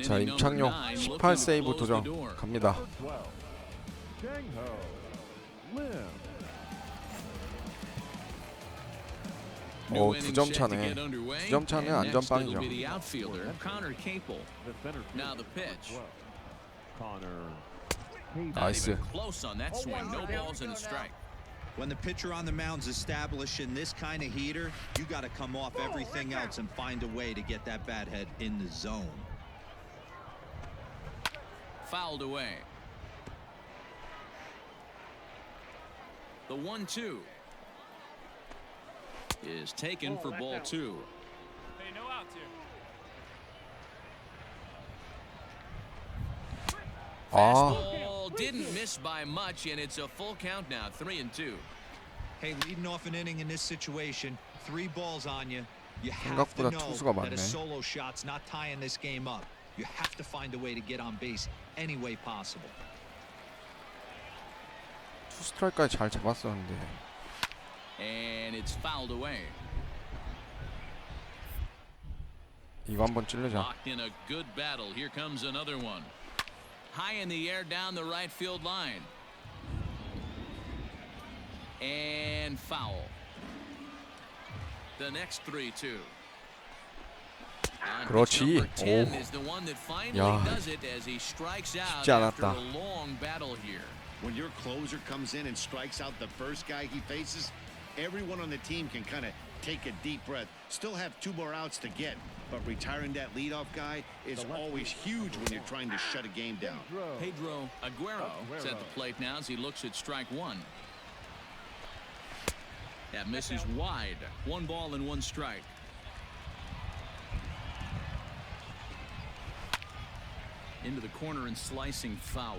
자, 임창용 18 세이브 도전 갑니다. 오, 2점 차네. 2점 차는 안전빵이죠. 나이스. When the pitcher on the mound's established in this kind of heater, you got to come off everything else and find a way to get that bat head in the zone. Fouled away. The 1-2 is taken for ball 2. Hey, no outs here. Fastball didn't miss by much, and it's a full count now, 3-2. Hey, leading off an inning in this situation, 3 balls on you. You have to know that a solo shot's not tying this game up. You have to find a way to get on base any way possible. 투 스트라이크까지 잘 잡았었는데. And it's fouled away. 이거 한번 찔르자. Locked in a good battle. Here comes another one. High in the air down the right field line. And foul. The next 3-2. 그렇지. 오. 야, 쉽지 않았다. When your closer comes in and strikes out the first guy he faces, everyone on the team can kind of take a deep breath. Still have 2 more outs to get, but retiring that leadoff guy is always huge when you're trying to shut a game down. Pedro Aguero is at the plate now as he looks at strike 1. That misses wide. 1 ball and 1 strike. Into the corner and slicing foul.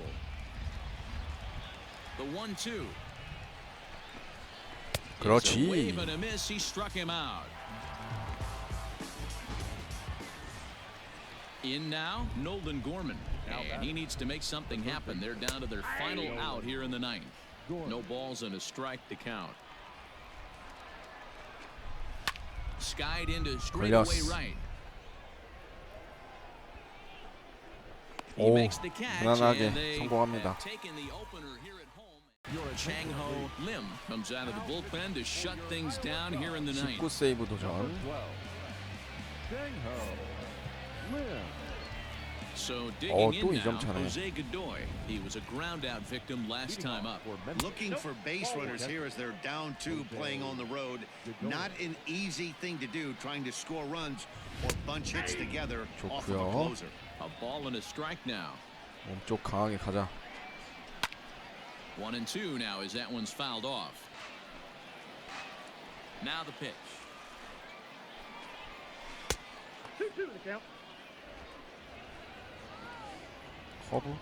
The 1-2. 그렇지. Wave and a miss. He struck him out. In now, Nolan Gorman, and he needs to make something happen. They're down to their final out here in the 9th. No balls and a strike to count. Skied into straightaway right. He makes the catch, and they have taken the opener here at home. Chang-Ho Lim comes out of the bullpen to shut things down here in the 9th. 19 세이브 도전. So digging in now, Jose Godoy. He was a ground out victim last time up. Looking for base runners here as they're down 2 playing on the road. Not an easy thing to do, trying to score runs or bunch hits together off of a closer. A ball and a strike now. 몸쪽 강하게 가자. 1-2 now as that one's fouled off. Now the pitch. 2-2 the count. 커브.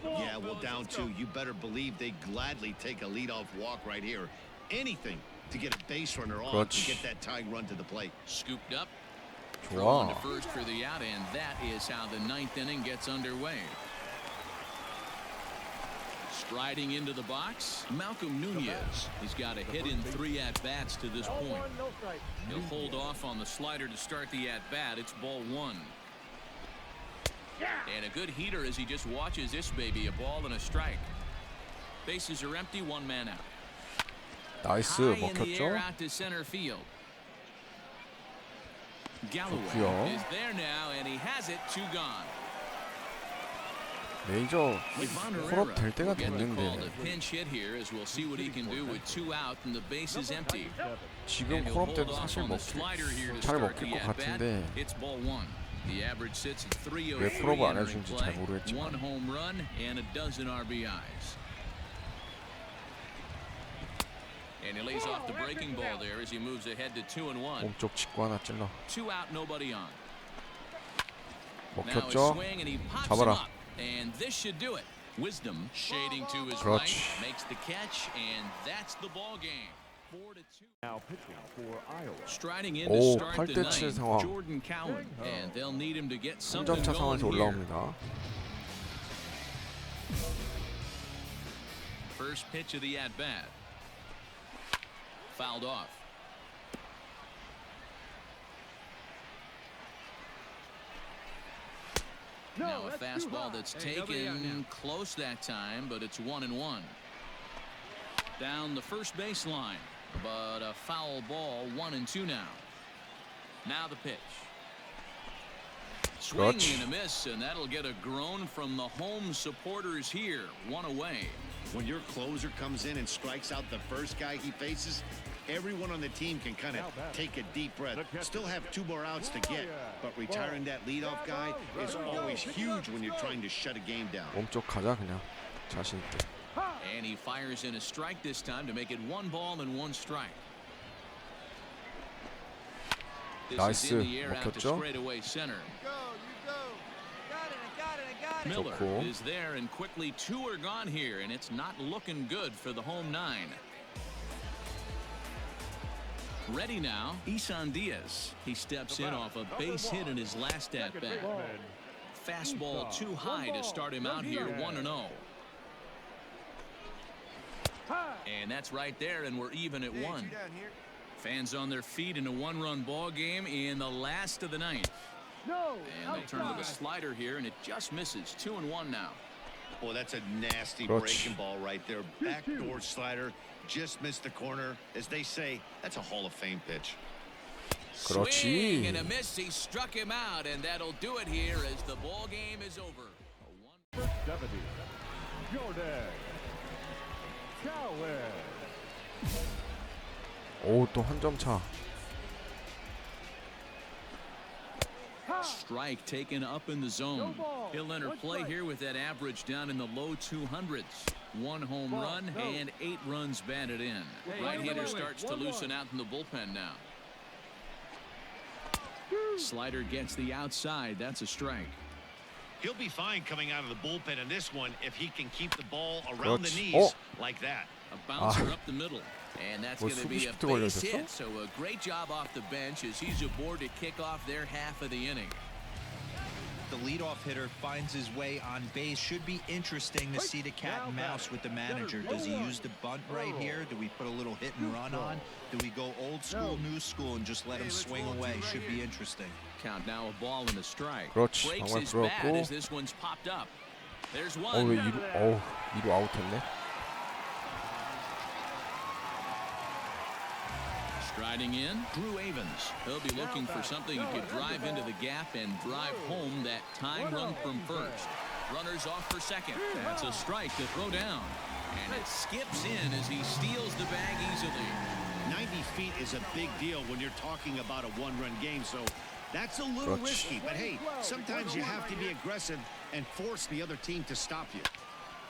Yeah, well, down 2, you better believe they gladly take a leadoff walk right here. Anything to get a base runner on to get that tying run to the plate. Scooped up. Throwing to first for the out, and that is how the 9th inning gets underway. Striding into the box, Malcolm Nunez. He's got a hit in 3 at-bats to this point. He'll hold off on the slider to start the at-bat. It's ball 1. And a good heater as he just watches this baby. A ball and a strike. Bases are empty, 1 man out. 나이스. 먹혔죠? Out to center field. Galloway is there now, and he has it. 2 gone. 메이저 콜업 될 때가 됐는데 지금 콜업 때도 사실 잘 먹힐 것 같은데 왜 콜업을 안 해주는지 잘 모르겠지만 And he lays off the breaking ball there as he moves ahead to 2-1. 몸쪽 직구 하나 찔러. 2 out, nobody on. 먹혔죠? 잡아라. And this should do it. Wisdom shading to his right, makes the catch, and that's the ball game. 4-2. Now pitching for Iowa. Striding in to start the 9th, Jordan Cowan, and they'll need him to get something going here. 올라옵니다. First pitch of the at-bat. fouled off. Now a fastball that's taken close that time, but it's 1-1. Down the first baseline, but a foul ball, 1-2 now. Now the pitch. Swing and a miss, and that'll get a groan from the home supporters here. One away. When your closer comes in and strikes out the first guy he faces, everyone on the team can kind of take a deep breath. Still have 2 more outs to get, but retiring that leadoff guy is always huge when you're trying to shut a game down. 몸쪽 가자 그냥 자신 있게. And he fires in a strike this time to make it 1 ball and 1 strike. This is in the air out to straightaway center. Miller is there, and quickly 2 are gone here, and it's not looking good for the home 9. Ready now, Isan Diaz. He steps in off a base hit in his last at-bat. Fastball too high to start him out here, 1-0. And that's right there, and we're even at 1. Fans on their feet in a 1-run ball game in the last of the 9th. And they'll turn to the slider here, and it just misses. 2-1 now. Boy, that's a nasty breaking ball right there. Backdoor slider, just missed the corner. As they say, that's a Hall of Fame pitch. Swing and a miss. He struck him out, and that'll do it here as the ball game is over. 오, 또 한 점 차. Strike taken up in the zone. He'll enter play here with that average down in the low 200s. 1 home run and 8 runs batted in. Right-hander starts to loosen out in the bullpen now. Slider gets the outside. That's a strike. He'll be fine coming out of the bullpen in this one if he can keep the ball around the knees like that. A bouncer up the middle. And that's going to be a base hit, so a great job off the bench as he's aboard to kick off their half of the inning. The leadoff hitter finds his way on base. Should be interesting to see the cat and mouse with the manager. Does he use the bunt right here? Do we put a little hit and run on? Do we go old school, new school, and just let him swing away? Should be interesting. Count now, a ball and a strike. 그렇지. Breaks 방망이 his bat 들어갔고. as this one's popped up. There's one. 왜 2루 아웃했네. Striding in, Drew Avens. He'll be looking for something he could drive into the gap and drive home that tying run from first. Runners off for second. That's a strike to throw down. And it skips in as he steals the bag easily. 90 feet is a big deal when you're talking about a 1-run game, so that's a little risky. But hey, sometimes you have to be aggressive and force the other team to stop you.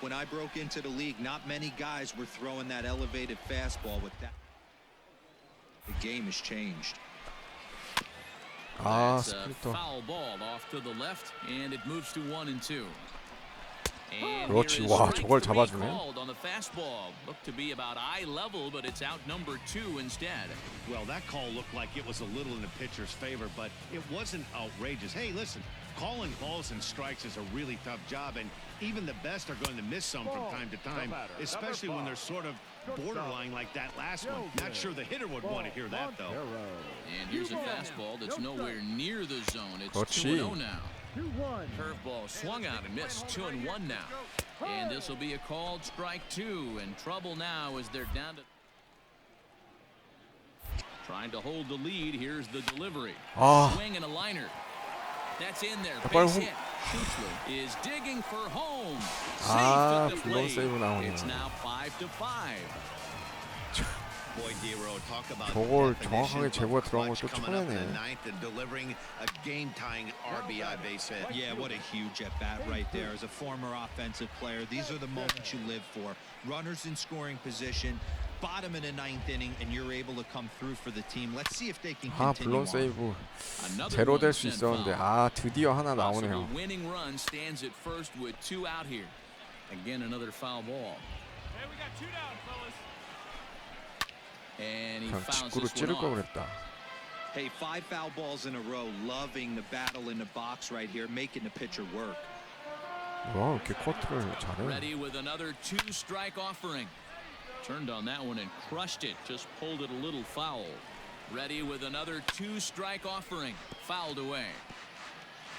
When I broke into the league, not many guys were throwing that elevated fastball with that. The game has changed. That's a foul ball off to the left, and it moves to 1-2. And 그렇지. 와, 저걸 잡아주네. on the fastball. Looked to be about eye level, but it's out number 2 instead. Well, that call looked like it was a little in the pitcher's favor, but it wasn't outrageous. Hey, listen, calling balls and strikes is a really tough job, and even the best are going to miss some from time to time, especially when they're sort of borderline like that last one. Not sure the hitter would want to hear that, though. And here's a fastball that's nowhere near the zone. It's 2-0 now. Curveball swung out and missed. 2-1 now. And this will be a called strike 2. And trouble now as they're down to... Trying to hold the lead. Here's the delivery. Swing and a liner. That's in there. Base hit. Schutzler is digging for home. Safe at the plate. It's now 5-5. Boy, Dero, talk about 저걸 정확하게 제보가 들어간 것도 coming up in the 처음이네. 9th and delivering a game-tying RBI base hit. Yeah, what a huge at-bat right there. As a former offensive player, these are the moments you live for. Runners in scoring position, bottom of the 9th inning, and you're able to come through for the team. Let's see if they can continue 블론 세이브 on. 제로 될 수 있었는데 드디어 하나 나오네요. Winning run stands at first with 2 out here. Again, another foul ball. Hey, we got 2 down, fellas. And he 그냥 fouls 직구로 this 찌를 one 걸 off. 그랬다. Hey, 5 foul balls in a row. Loving the battle in the box right here, making the pitcher work. 와, 이렇게 커트를 잘해. Ready with another 2-strike offering. Turned on that one and crushed it. Just pulled it a little foul. Ready with another 2-strike offering. Fouled away.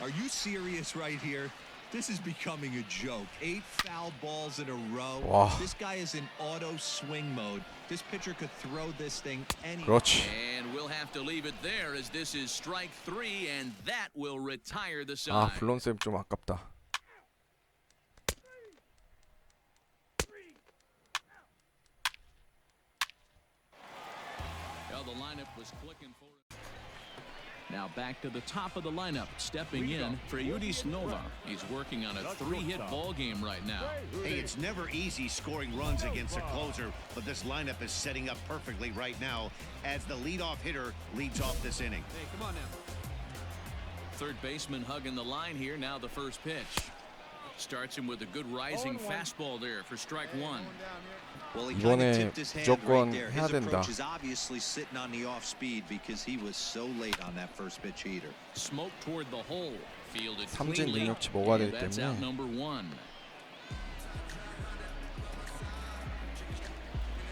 Are you serious right here? This is becoming a joke. 8 foul balls in a row. Wow. This guy is in auto swing mode. This pitcher could throw this thing anywhere. 그렇지. And we'll have to leave it there as this is strike 3, and that will retire the 아, side. 블론 세이브 좀 아깝다. Well, the lineup was clicking for it. Now back to the top of the lineup, stepping in for Rtts Nova. He's working on a 3-hit ball game right now. Hey, it's never easy scoring runs against a closer, but this lineup is setting up perfectly right now as the leadoff hitter leads off this inning. Hey, come on now. Third baseman hugging the line here. Now the first pitch. Starts him with a good rising fastball there for strike 1. Well, he 이번에 kind of tipped his hand 무조건 right there. 해야 His 된다. approach is obviously sitting on the off speed because he was so late on that first pitch heater. Smoke toward the hole. Fielded 삼진 cleanly. 능력치 먹어야 And 되기 that's out 때문에. number 1.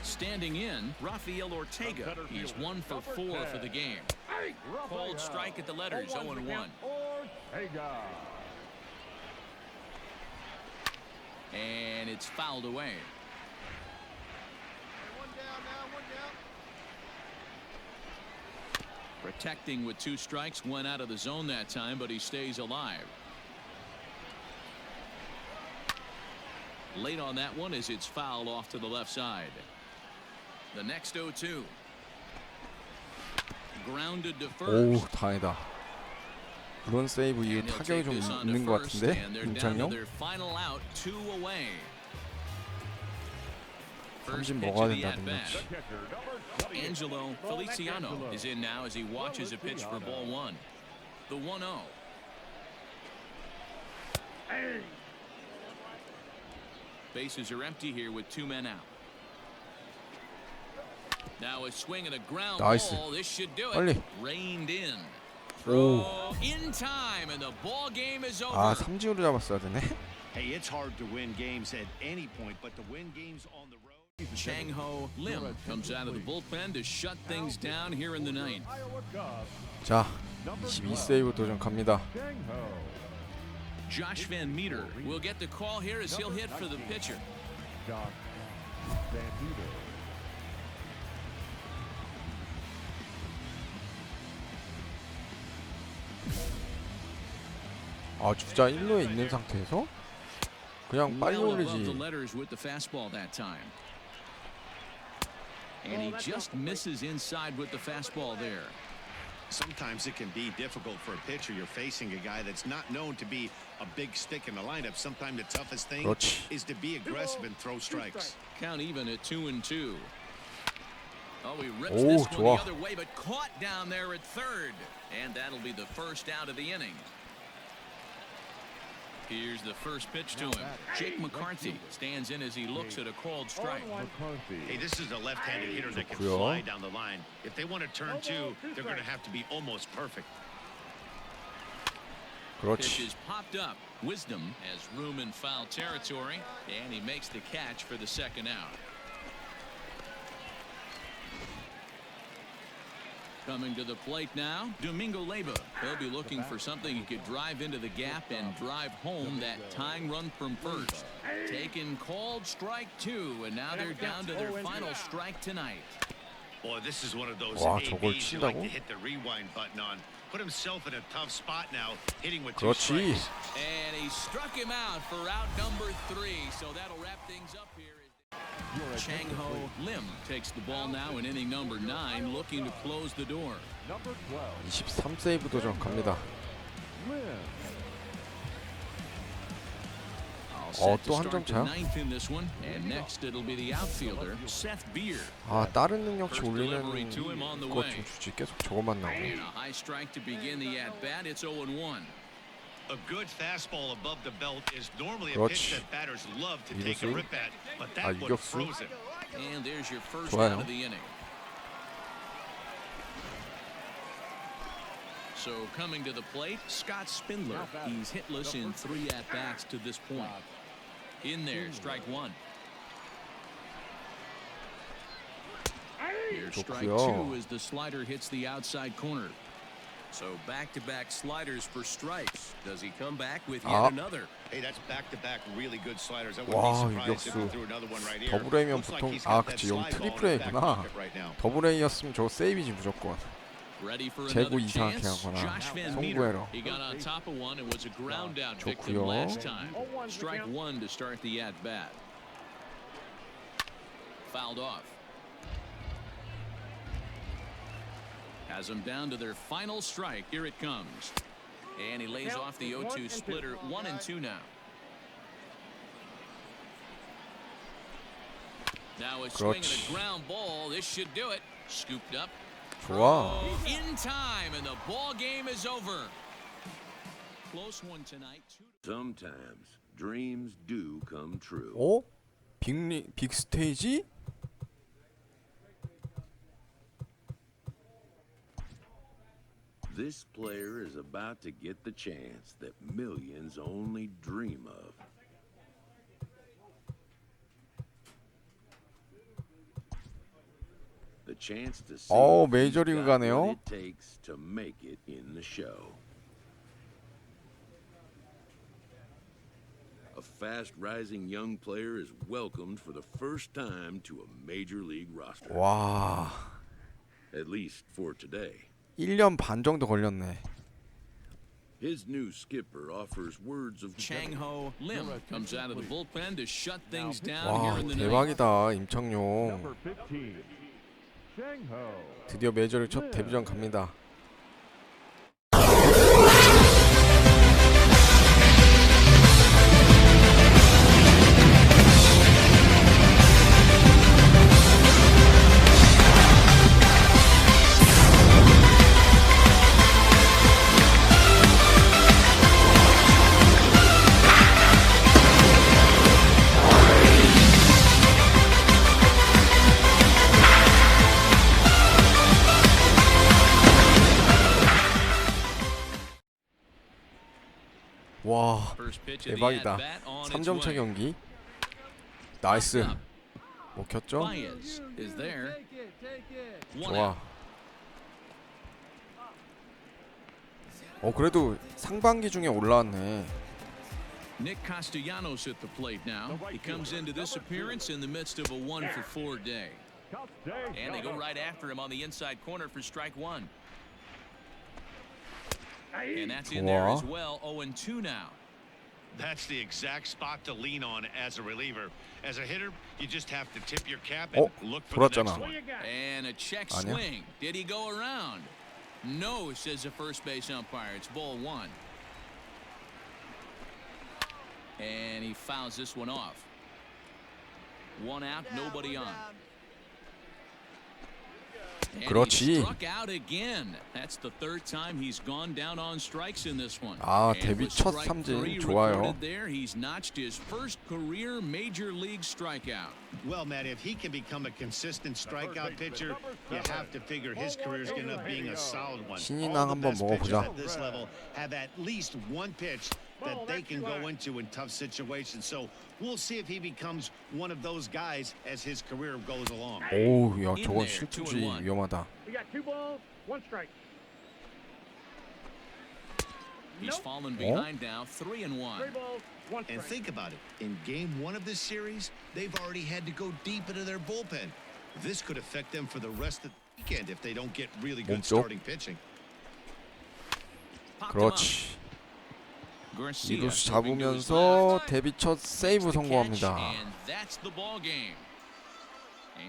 Standing in, Rafael Ortega. He's 1 for 4 for the game. Called strike at the letters, 0-1. And it's fouled away. Protecting with 2 strikes, went out of the zone that time, but he stays alive. Late on that one as it's fouled off to the left side. The next 0-2. Grounded to 오, first. 다행이다. 블론 세이브 이후 And he'll 타격이 take 좀 this on to 있는 것 first, 같은데, and they're down to 임창용? their final out, 2 away. First 삼진 pitch 먹어야 of the 된다, at-bat. 능력치. Angelo Feliciano is in now as he watches a pitch for ball 1. The 1-0. Bases are empty here with 2 men out. Now a swing and a ground 나이스. ball. This should do it. 빨리. Reined in. 오. Throw in time, and the ball game is over. 아, 삼진으로 잡았어야 되네. Hey, it's hard to win games at any point, but to win games on the road. Chang-Ho Lim comes out of the bullpen to shut things down here in the ninth. 자, 22세이브 도전 갑니다. Josh Van Meter will get the call here as he'll hit for the pitcher. 아, 주자 1루에 있는 상태에서 그냥 빨리 Well above the 올리지. letters with the fastball that time. And he just misses inside with the fastball there. Sometimes it can be difficult for a pitcher. You're facing a guy that's not known to be a big stick in the lineup. Sometimes the toughest thing 그렇지. is to be aggressive and throw strikes. Count even at 2-2. Oh, he rips 오, this one 좋아. the other way, but caught down there at third. And that'll be the first out of the inning. Here's the first pitch to him. Jake McCarthy stands in as he looks at a called strike. Hey, this is a left-handed hitter that can 좋고요. fly down the line. If they want to turn 2, they're going to have to be almost perfect. Pitch 그렇지. is popped up. Wisdom has room in foul territory, and he makes the catch for the second out. Coming to the plate now, Domingo Leyba. He'll be looking for something he could drive into the gap and drive home that tying run from first. Taken called strike 2, and now they're down to their final strike tonight. Boy, this is one of those 와, 저걸 ABs you like 친다고? to hit the rewind button on. Put himself in a tough spot now, hitting with 2 그렇지. strikes. And he struck him out for out number 3, so that'll wrap things up here. Chang-Ho Lim takes the ball now in inning number 9, looking to close the door. 23세이브 도전 갑니다. Set to 또 한 점 start the 차요? 9th in this one, and next it'll be the outfielder Seth Beer. 아, 다른 능력치 First 올리는 delivery to him on the 것 way. 좀 주지. 계속 저것만 나오고. And a high strike to begin the at-bat. It's 0-1. A good fastball above the belt is normally a 그렇지. pitch that batters love to take a 이루스. rip at, but 아, that one 유격수. froze it. And there's your first 좋아요. out of the inning. So coming to the plate, Scott Spindler. He's hitless in 3 at-bats to this point. In there, strike 1. Here's strike 좋고요. 2 as the slider hits the outside corner. So back-to-back sliders for strikes. Does he come back with Ah. yet another? Hey, that's back-to-back really good sliders. I 와, wouldn't be surprised if he 유격수. threw another one right here. 더블 A면 Looks like 보통 he's got that 그치, 여기 slide ball in 트리플 his back A구나. pocket right now. 더블 A였으면 저 세이브지 무조건. Ready for 제구 another 이상하게 chance. 하거나 Josh Van Meter. 송구에러. He got on top of one and was a ground out victim 좋고요. last time. Strike 1 to start the at bat. Fouled off. Has them down to their final strike. Here it comes. And he lays off the 0-2 splitter. 1-2 now. Now a swing and a ground ball. This should do it. Scooped up. 좋아. In time, and the ball game is over. Close one tonight. Sometimes dreams do come true. 어? 빅 스테이지? This player is about to get the chance that millions only dream of. The chance to see 어, if he's 메이저리그 got 가네요. what it takes to make it in the show. A fast-rising young player is welcomed for the first time to a major league roster. 와, At least for today. 1년 반 정도 걸렸네. His new skipper offers words of Chang-Ho Lim comes out of the bullpen to shut things down 와, here in the ninth. 대박이다. 임창용. 드디어 메이저리그 첫 데뷔전 갑니다. 와, First pitch of the 대박이다. at-bat on its 3점 차 way. 경기. 나이스. 먹혔죠? Baez is there. One 좋아. out. 그래도 상반기 중에 올라왔네. Nick Castellanos at the plate now. He comes into this appearance in the midst of a 1-for-4 day. And they go right after him on the inside corner for strike 1. And that's in there as well. 0-2 now. That's the exact spot to lean on as a reliever. As a hitter, you just have to tip your cap and look for the next 돌았잖아. one. And a check 아니야? swing. Did he go around? No, says the first base umpire. It's ball 1. And he fouls this one off. 1 out, nobody on. And 그렇지. he struck out again. That's the third time he's gone down on strikes in this one. 아, And 데뷔 with 첫 strike 삼진 3 좋아요. recorded there, he's notched his first career major league strikeout. Well, Matt, if he can become a consistent strikeout pitcher, you have to figure his career is going to end up being a solid one. 신인왕 All the 한번 best pitchers 먹어보자. at this level have at least one pitch that they can go into in tough situations. So we'll see if he becomes one of those guys as his career goes along. 오우, 야, In 저건 there, 실투지 2-1. 위험하다. We got 2 balls, 1 strike. He's fallen behind now, 3-1. 3 balls, 1 And strike. think about it. In game 1 of this series, they've already had to go deep into their bullpen. This could affect them for the rest of the weekend if they don't get really good 몸쪽. starting pitching. Popped him up. 그렇지. Garcia 이루스 moving to his 잡으면서 left. 데뷔 첫 세이브 Makes the 성공합니다. catch, And that's the ball game.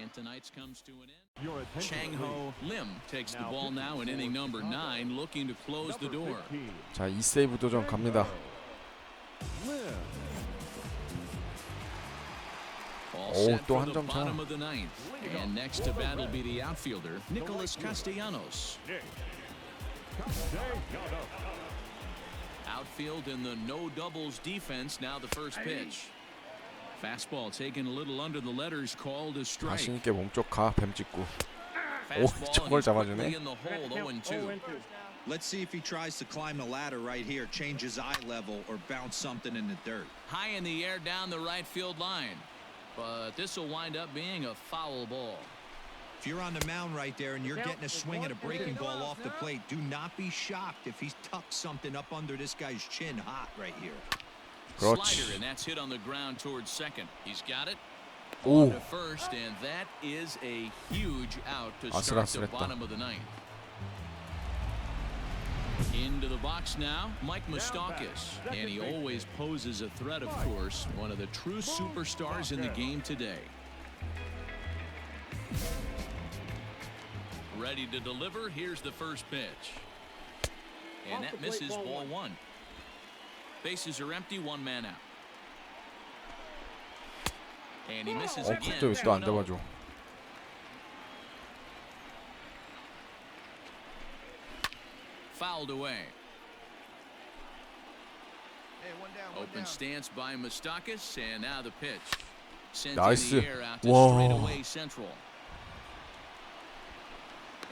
And tonight's comes to an end. Chang-Ho Lim takes the ball now in inning number 9, looking to close the door. 자, 2세이브 도전 갑니다. All 오, set 또 for 한 the 점 차. bottom of the ninth. And next to bat will be the outfielder, Nicholas Castellanos. Outfield in the no doubles defense. Now the first pitch. Fastball taken a little under the letters, called a strike. 자신 있게 몸쪽 가, 뱀 찍고. Fastball, 저걸 and he's 잡아주네. quickly in the hole, 0-2. Let's see if he tries to climb the ladder right here, change his eye level, or bounce something in the dirt. High in the air down the right field line. But this will wind up being a foul ball. If you're on the mound right there and you're getting a swing at a breaking ball off the plate, do not be shocked if he's tucked something up under this guy's chin hot right here. Slider, and that's hit on the ground towards second. He's got it. 오. To first, and that is a huge out to start the bottom of the ninth. Into the box now, Mike Moustakas, and he always poses a threat, of course, one of the true superstars in the game today. Ready to deliver. Here's the first pitch. And that misses, ball one. Bases are empty, one man out. And he misses again. 갑자기 또 안 잡아줘. Fouled away. Open stance by Moustakas, and now the pitch. Sent in the air out to straightaway central.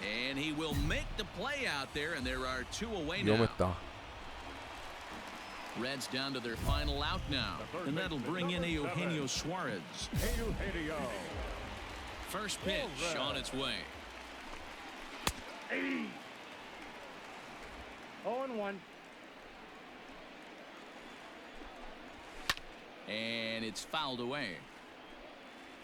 And he will make the play out there, and there are two away now. 위험했다. Reds down to their final out now, and that'll bring in Eugenio Suarez. First pitch on its way. 0-1. And it's fouled away.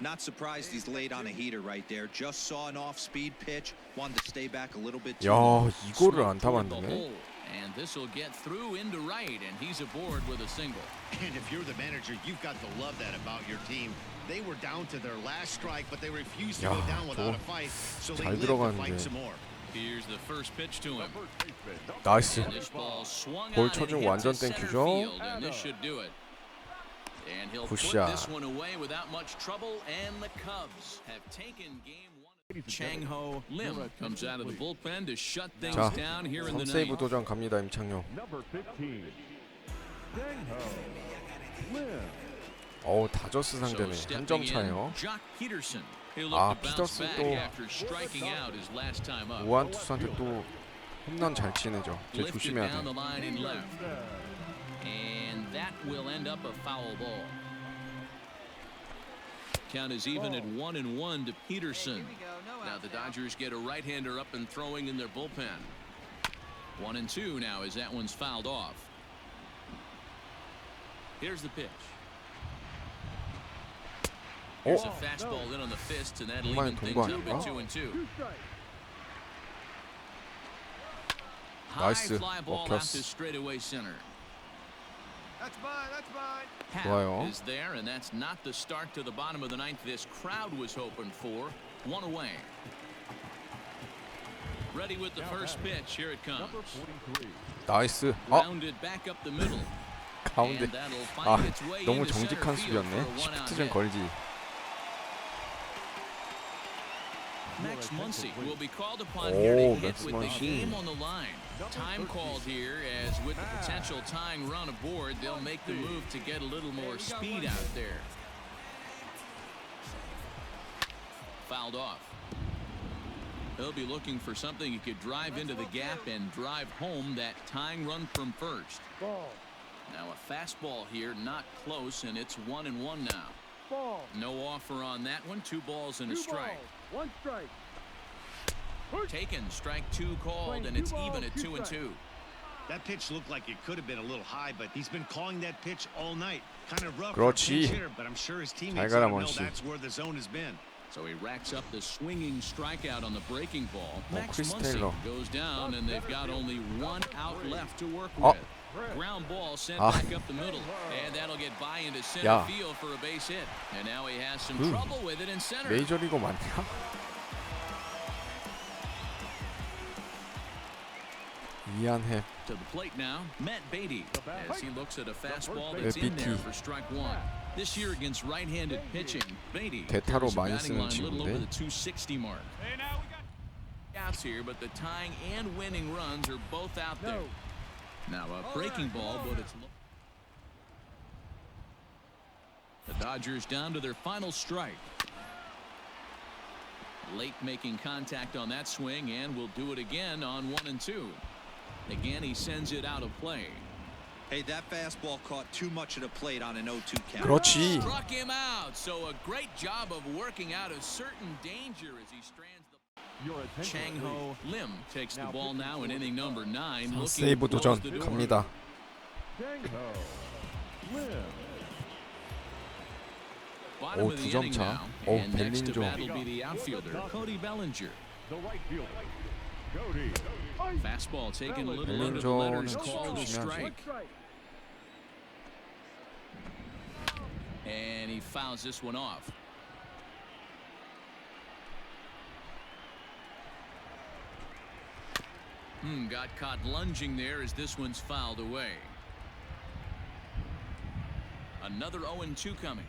Not surprised he's laid on a heater right there. Just saw an off-speed pitch. Wanted to stay back a little bit too 야, long. 이거를 안 타봤네. And this will get through into right, and he's aboard with a single. And if you're the manager, you've got to love that about your team. They were down to their last strike, but they refused to go down without a fight, so they lived to fight some more. Here's the first pitch to him. 나이스. And this ball swung 볼 out and 쳐준 hit 완전 to center 땡큐죠. field, and this should do it. And he'll put 굿샷. this one away without much trouble, and the Cubs have taken game one. Chang-Ho Lim comes out of the bullpen to shut things 자, down here in the 3세이브 ninth. 도전 갑니다, 임창용. 어우, 다저스 상대네. 한 점 차예요. Jock Peterson. He'll 아, look to bounce 피더슨 back 또 after striking out his last time up. 무한 투수한테 또 홈런 잘 치네죠. 쟤 Lifted 조심해야 down 돼. the line and left. And that will end up a foul ball. Count is even at 1-1 to Peterson. Now the Dodgers get a right-hander up and throwing in their bullpen. 1-2 now as that one's fouled off. Here's the pitch. Here's a fastball in on the fist, and that'll even things up at 2-2. High 나이스. fly ball out to 먹혔어. straightaway center. 좋아요. Is there, and that's not the start to the bottom of the ninth this crowd was hoping for. One away. Ready with the first pitch. Here it comes. 나이스. Rounded back up the middle. 가운데. And that'll 아, find its way 너무 into center 정직한 field for 수비였네. a one-out 시프트 좀 hit. 걸지. Max Muncy will be called upon here to hit Max with the Muncy. game on the line. Time called here, as with the potential tying run aboard, they'll make the move to get a little more speed out there. Fouled off. He'll be looking for something he could drive into the gap and drive home that tying run from first. Now a fastball here, not close, and it's 1-1 now. No offer on that one. 2 balls and a strike. 1 strike. Taken, strike 2 called, and it's even at 2-2. That pitch looked like it could have been a little high, but he's been calling that pitch all night. Kind of rough for a 그렇지. pinch hitter, but I'm sure his teammates 잘 let 가라, him know 먼씨. that's where the zone has been. So he racks up the swinging strikeout on the breaking ball. Max Chris Muncy Taylor. goes down, and they've got only 1 out left to work 어. with. Ground ball sent 아. back up the middle, and that'll get by into center 야. field for a base hit. And now he has some 그 trouble with it in center. 메이저리거 맞냐? 이안해. To the plate now, Matt Beatty, as he looks at a fastball that's in there for strike 1. This year against right-handed pitching, Beatty 대타로 carries a 많이 batting 쓰는 line a little over 친구인데. the 260 mark. Outs here, but the tying and winning runs are both out there. Now a breaking ball, but it's the Dodgers down to their final strike. Late making contact on that swing, and will do it again on 1-2. Again, he sends it out of play. Hey, that fastball caught too much of the plate on an 0-2 count. 그렇지. Struck him out. So a great job of working out a certain danger as he strands. Chang-Ho Lim takes the ball now in inning number 9. Looking 세이브 to close 도전 the door. 갑니다. Bottom 오, of the 2점 inning 차. now. 오, And next to 벨린조. bat will be the outfielder, Cody Bellinger. Fastball taken a little under the letters, 벨린조는 called a 조심해야지. strike. And he fouls this one off. Got caught lunging there as this one's fouled away. Another 0-2 coming.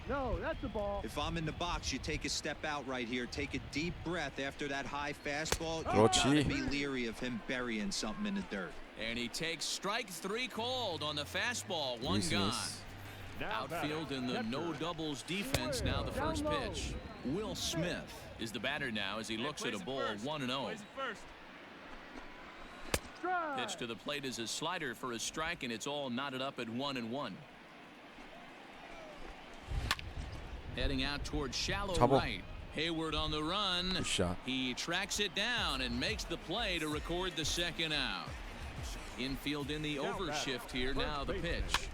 No, that's the ball. If I'm in the box, you take a step out right here. Take a deep breath after that high fastball. You 그렇지. gotta be leery of him burying something in the dirt. And he takes strike 3 called on the fastball. One gone. Outfield in the no doubles defense. Now the first pitch. Will Smith is the batter now as he looks at a ball 1-0. Pitch to the plate is a slider for a strike, and it's all knotted up at 1-1. Heading out towards shallow 잡어. right. Hayward on the run. 굿샷. He tracks it down and makes the play to record the second out. Infield in the overshift here. Now the pitch.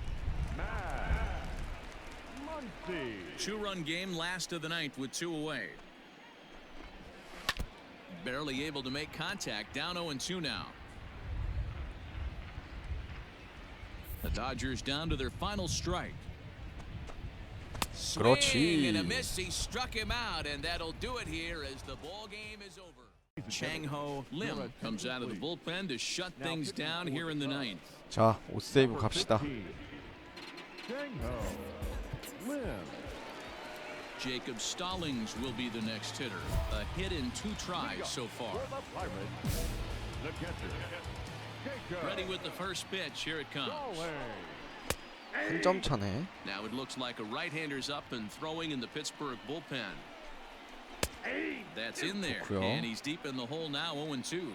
2-run game, last of the ninth with 2 away. Barely able to make contact. Down 0-2 now. The Dodgers down to their final strike. Swing and a miss. He struck him out, and that'll do it here as the ball game is over. Chang-Ho Lim comes out of the bullpen to shut things down here in the ninth. 자, 5세이브 갑시다. Jacob Stallings will be the next hitter. A hit in 2 tries so far. Ready with the first pitch. Here it comes. 3점 차네. Now it looks like a right-hander's up and throwing in the Pittsburgh bullpen. That's in there, 좋고요. and he's deep in the hole now. 0-2.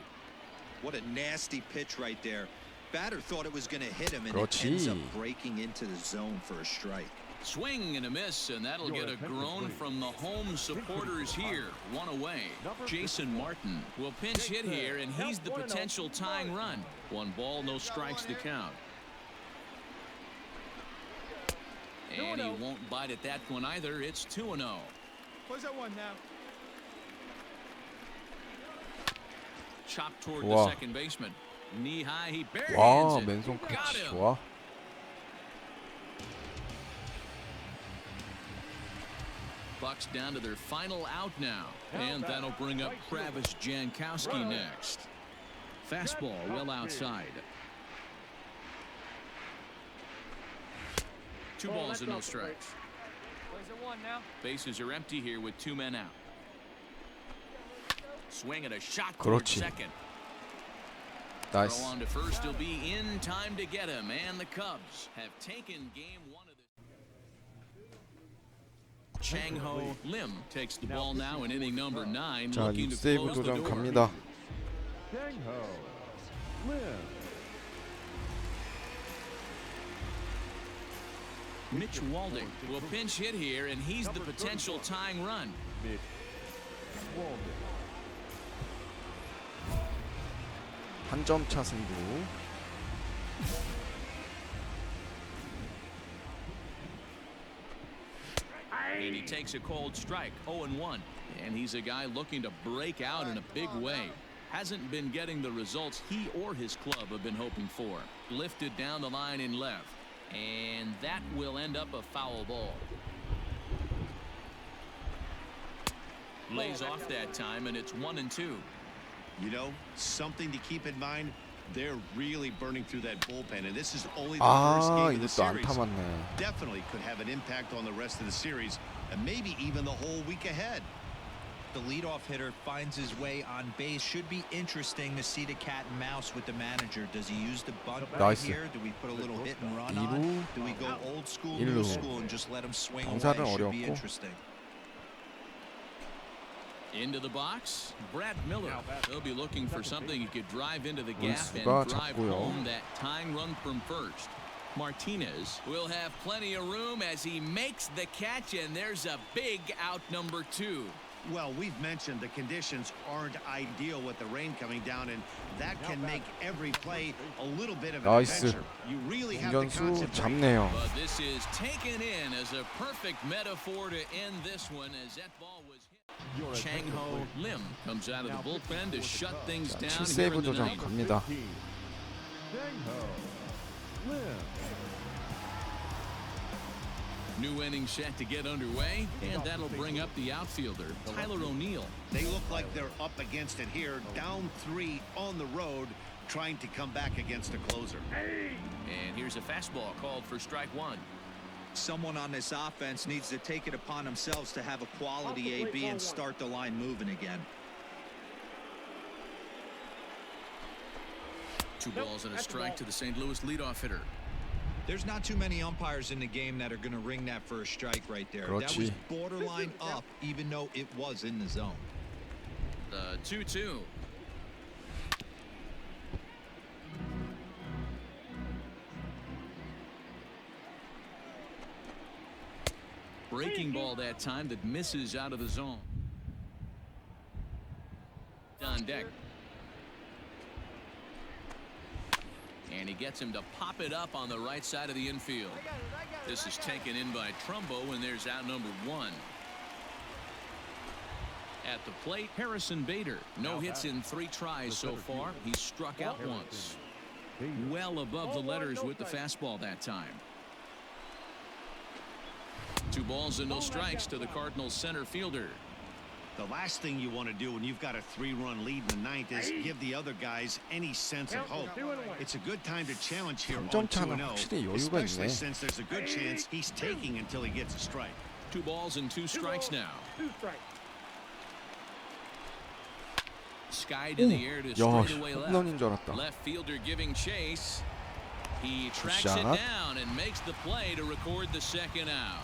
What a nasty pitch right there. Batter thought it was going to hit him, and 그렇지. it ends up breaking into the zone for a strike. Swing and a miss, and that'll get a groan from the home supporters here. 1 away. Jason Martin will pinch hit here, and he's the potential tying run. 1 ball, no strikes to count. And he won't bite at that one either. It's 2-0. Where's that one now? Chopped toward 좋아. the second baseman. Knee high, he barehands 와, it. 맨손 Got 캐치 him. 좋아. Bucks down to their final out now, and that'll bring up Travis Jankowski next. Fastball well outside. 2 balls and no strikes. Bases are empty here with 2 men out. Swing at a shot toward 그렇지. second. 나이스. Throw on to first. He'll be in time to get him, and the Cubs have taken game 1 of the. Chang-Ho Lim takes the ball now in inning number 9. 자, Looking to 6세이브 close the 도전 door. 갑니다. Mitch Walding will pinch hit here, and he's the potential tying run. 한 점 차 승부. And he takes a cold strike. 0-1. And he's a guy looking to break out in a big way. Hasn't been getting the results he or his club have been hoping for. Lifted down the line in left. And that will end up a foul ball. Lays off that time, and it's 1-2. You know, something to keep in mind. They're really burning through that bullpen, and this is only the first 아, game of the 이것도 안 series. 타맞네. Definitely could have an impact on the rest of the series, and maybe even the whole week ahead. The leadoff hitter finds his way on base. Should be interesting to see the cat and mouse with the manager. Does he use the bunt right 나이스. here? Do we put a little hit and run 2루, on? Do we go old school, 1루. new school, and just let him swing away? 경사는 Should be 어려웠고. interesting. Into the box, Brad Miller. He'll be looking for something he could drive into the gap and 원수가 drive 잡고요. home that tying run from first. Martinez will have plenty of room as he makes the catch, and there's a big out number 2. Well, we've mentioned the conditions aren't ideal with the rain coming down, and that can make every play a little bit of an 나이스. adventure. You really have to 공견수 concentrate. 잡네요. But this is taken in as a perfect metaphor to end this one as that ball was hit. Chang-Ho Lim comes out of the bullpen to shut things 자, down 7세이브 here in the 도전 ninth. 갑니다. New inning set to get underway, and that'll bring up the outfielder, Tyler O'Neill. They look like they're up against it here, down 3 on the road, trying to come back against a closer. And here's a fastball called for strike one. Someone on this offense needs to take it upon themselves to have a quality AB and start the line moving again. 2 balls and a strike to the St. Louis leadoff hitter. There's not too many umpires in the game that are going to ring that for a strike right there. That was 그렇지. borderline up, even though it was in the zone. The 2-2. Breaking ball that time that misses out of the zone. On deck. And he gets him to pop it up on the right side of the infield. This is taken in by Trumbo, and there's out number 1. At the plate, Harrison Bader. No hits in 3 tries so far. He's struck out once. Well above the letters with the fastball that time. 2 balls and no strikes to the Cardinals center fielder. The last thing you want to do when you've got a 3-run lead in the 9th is give the other guys any sense of hope. It's a good time to challenge here on 3점 차는 확실히 2-0, 여유가 especially 있네. since there's a good chance he's taking until he gets a strike. 2 balls and 2 strikes now. 2 strikes. Skied in the air to 야, straightaway 홈런인 줄 left. 알았다. Left fielder giving chase. He tracks it 굿샷. down and makes the play to record the second out.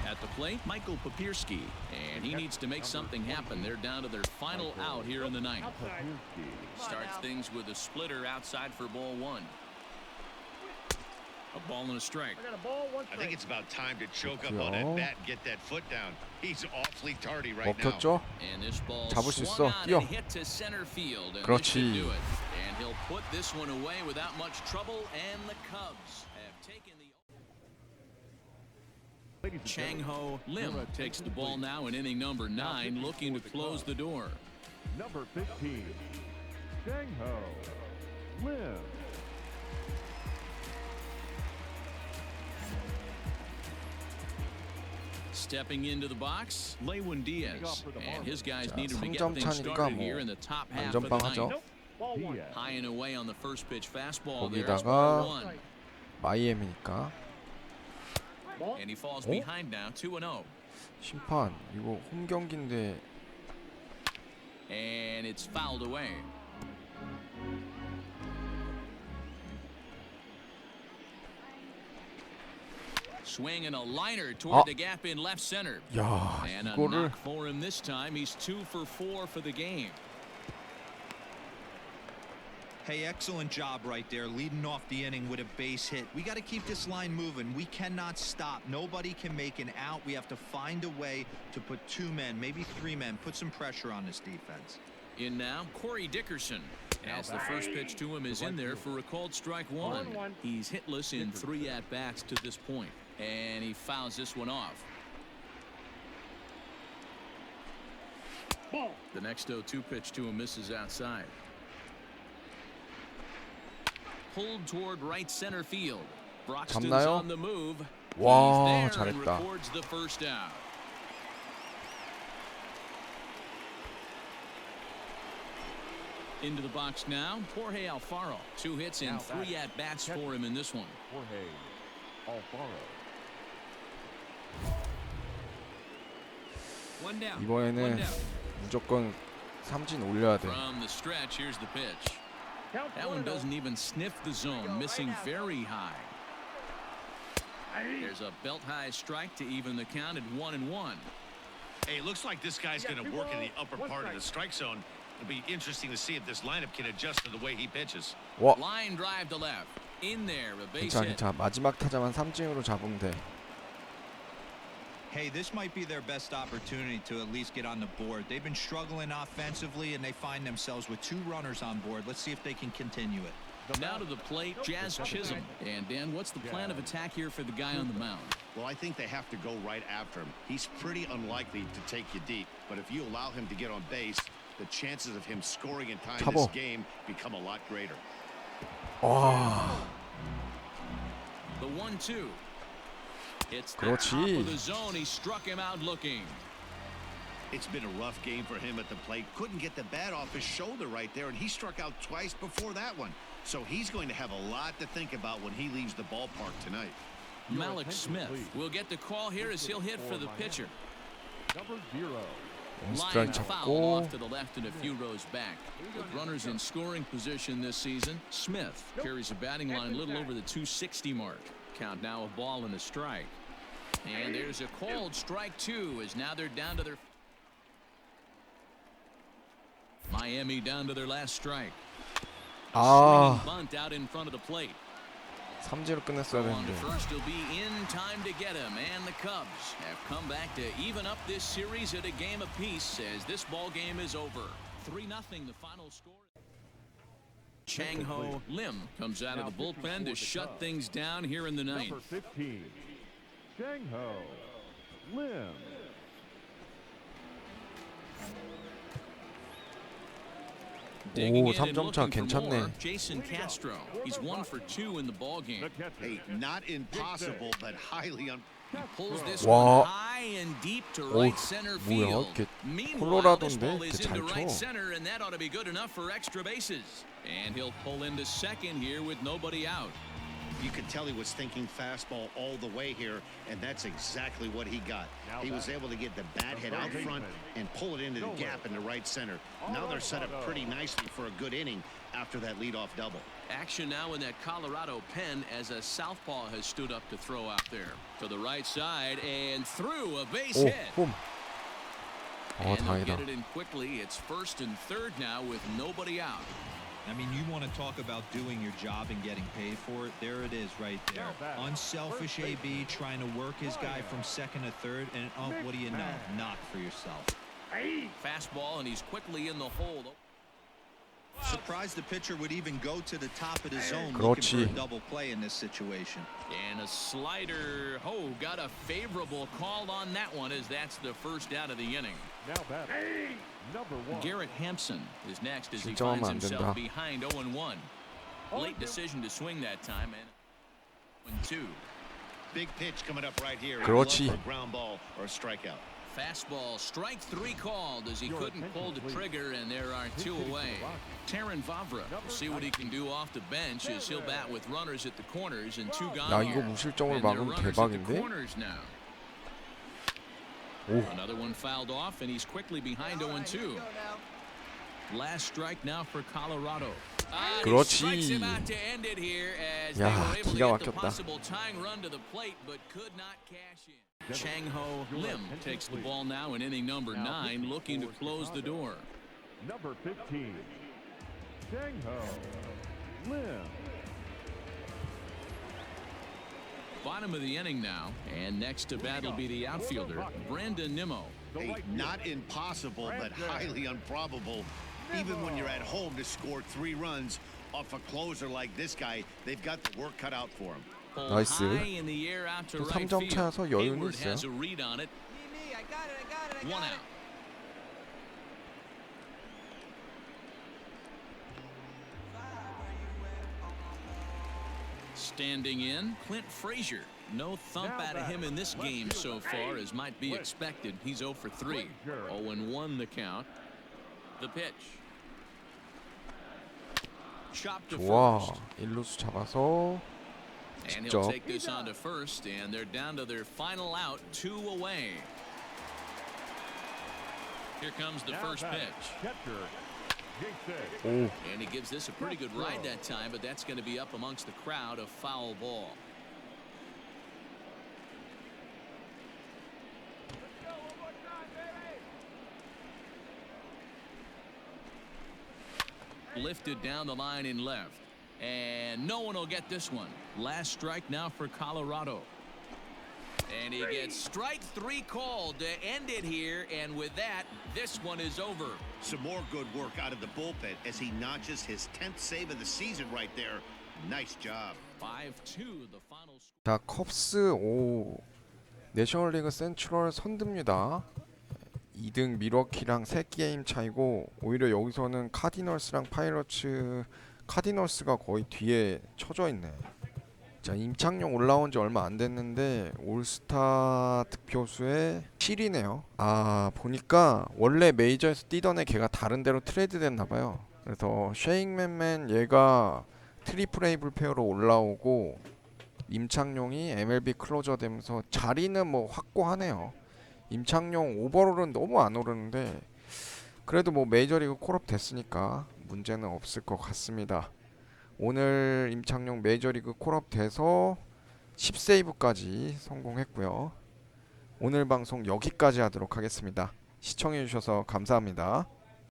At the plate, Michael Papierski, and he needs to make something happen. They're down to their final out here in the 9th. Starts things with a splitter outside for ball 1. A ball and a strike. I got a ball, 1 I strike. think it's about time to choke up 그렇죠. on that bat and get that foot down. He's awfully tardy right now. 먹혔죠? And this ball 잡을 수 swung 있어. on 뛰어. and hit to center field, and 그렇지. this should do it. And he'll put this one away without much trouble, and the Cubs have taken the. Chang-Ho Lim takes the ball now in inning number 9, looking to close the door. Number 15, Chang-Ho Lim. Stepping into the box, Lewin Diaz, and his guys 자, need him to get 3점 things 차니까 started 뭐 here in the top half of the 안전빵하죠. 9th. Ball 1. High and away on the first pitch fastball. There's 거기다가 ball 1. 마이애미니까 Ball. And he falls 어? behind now, 2-0. 심판 이거 홈 경기인데 And it's fouled away. Swing and a liner toward the gap in left center. 야 And a 이거를 knock for him this time. He's 2 for 4 for the game. Hey, excellent job right there, leading off the inning with a base hit. We got to keep this line moving. We cannot stop. Nobody can make an out. We have to find a way to put 2 men, maybe 3 men, put some pressure on this defense. In now, Corey Dickerson. As the first pitch to him is in there for a called strike 1. He's hitless in 3 at-bats to this point. And he fouls this one off. Ball. The next 0-2 pitch to him misses outside. Pulled toward right center field. Broxton's 잡나요? on the move. 와, He's there and 잘했다. records the first out. Into the box now, Jorge Alfaro. 2 hits and 3 at-bats for him in this one. Jorge Alfaro. One down. 이번에는 무조건 삼진 올려야 돼. From the stretch, here's the pitch. Count That one doesn't even sniff the zone, missing very high. There's a belt-high strike to even the count at 1-1. Hey, it looks like this guy's going to work in the upper part of the strike zone. It'll be interesting to see if this lineup can adjust to the way he pitches. 와 Line drive to left. In there, a base 괜찮아 hit. 괜찮아 마지막 타자만 삼진으로 잡으면 돼. Hey, this might be their best opportunity to at least get on the board. They've been struggling offensively, and they find themselves with 2 runners on board. Let's see if they can continue it. Now to the plate, Jazz Chisholm. And Dan, what's the plan of attack here for the guy on the mound? Well, I think they have to go right after him. He's pretty unlikely to take you deep, but if you allow him to get on base, the chances of him scoring in time this game become a lot greater. 와. The 1-2. It's the top of the zone. He struck him out looking. It's been a rough game for him at the plate. Couldn't get the bat off his shoulder right there, and he struck out twice before that one. So he's going to have a lot to think about when he leaves the ballpark tonight. Malik Smith will get the call here as he'll hit for the pitcher. Number 0. Line foul off to the left and a few rows back. With runners in scoring position this season, Smith carries a batting line a little over the 260 mark. Count now a ball and a strike. And there's a called strike 2 as now they're down to their Miami down to their last strike. Swinging bunt out in front of the plate. 3-0 끝냈어야 On 되는데. first will be in time to get him, and the Cubs have come back to even up this series at a game apiece as this ball game is over. 3-0 the final score. Chang-Ho Lim comes out of the bullpen to shut things down here in the ninth. Number 15. Chang-Ho Lim. Digging 오, in and 3점 차 looking for more, 괜찮네. Jason Castro. He's 1 for 2 in the ball game. Hey, not impossible, but highly He pulls this 와. one high and deep to right center 뭐야, field. 이렇게 Meanwhile, this 콜로라도인데 ball is 이렇게 into 잘 right 쳐. center, and that ought to be good enough for extra bases. And he'll pull into second here with nobody out. You could tell he was thinking fastball all the way here, and that's exactly what he got. He was able to get the bat head out front and pull it into the gap in the right center. Now they're set up pretty nicely for a good inning after that leadoff double. Action now in that Colorado pen as a southpaw has stood up to throw out there. To the right side and through a base 오, hit. 홈. And they'll 다행이다. get it in quickly. It's first and third now with nobody out. I mean, you want to talk about doing your job and getting paid for it. There it is right there. Unselfish AB trying to work his guy from second to third, and oh, what do you know? Knock for yourself. Fastball, and he's quickly in the hole. Surprised the pitcher would even go to the top of the zone looking for a double play in this situation. And a slider. Oh, got a favorable call on that one as that's the first out of the inning. Now batter, number 1. Garrett Hampson is next as he 진짜 finds 하면 안 himself 된다. behind 0-1. Late decision to swing that time, and 1-2. Big pitch coming up right here. 그렇지. For a ground ball or a strikeout. Fastball, strike 3 called as he couldn't pull the trigger, and there are 2 away. Terrin Vavra will see what he can do off the bench as he'll bat with runners at the corners and 2 gone. 야, 이거 무실점을 막으면 대박인데? Now. 오. Another one fouled off, and he's quickly behind 0-2. Last strike now for Colorado. 그렇지. He strikes him out to end it here as 야, they were able to 기가 get the 막혔다. possible tying run to the plate, but could not cash in. Chang-Ho Lim takes the ball now in inning number 9, looking to close the door. Number 15. Chang-Ho Lim. Bottom of the inning now, and next to bat will be the outfielder, Brandon Nimmo. Hey, not impossible, but highly improbable. Even when you're at home to score 3 runs off a closer like this guy, they've got the work cut out for him. 나이스. High in the air out to 또 right 3점 field. 차여서 여유는 Hayward has a 있어요. read on it. One out. Standing in, Clint Frazier. No thump out of him in this game so far, as might be expected. He's 0 for 3. 0-1 the count. The pitch. Chopped to 좋아. first. 1루수 잡아서 And he'll 직접. take this on to first, and they're down to their final out, 2 away. Here comes the first pitch. Catcher, Jason. 오. And he gives this a pretty good ride that time, but that's going to be up amongst the crowd, a foul ball. Lifted down the line in left. And no one will get this one. Last strike now for Colorado. And he gets strike 3 called to end it here, and with that, this one is over. Some more good work out of the bullpen as he notches his 10th save of the season right there. Nice job. 5-2 the final score. 자, 컵스 오 내셔널리그 센트럴 선두입니다. 2등 밀워키랑 3게임 차이고 오히려 여기서는 카디널스랑 파이러츠 카디널스가 거의 뒤에 쳐져 있네. 자, 임창용 올라온 지 얼마 안 됐는데 올스타 득표수에 7위네요. 아, 보니까 원래 메이저에서 뛰던 애 걔가 다른 데로 트레이드 됐나 봐요. 그래서 쉐익맨맨 얘가 트리플 A 불페어로 올라오고 임창용이 MLB 클로저 되면서 자리는 뭐 확고하네요. 임창용 오버롤은 너무 안 오르는데 그래도 뭐 메이저리그 콜업 됐으니까 문제는 없을 것 같습니다. 오늘 임창용 메이저리그 콜업 돼서 10세이브까지 성공했고요. 오늘 방송 여기까지 하도록 하겠습니다. 시청해주셔서 감사합니다.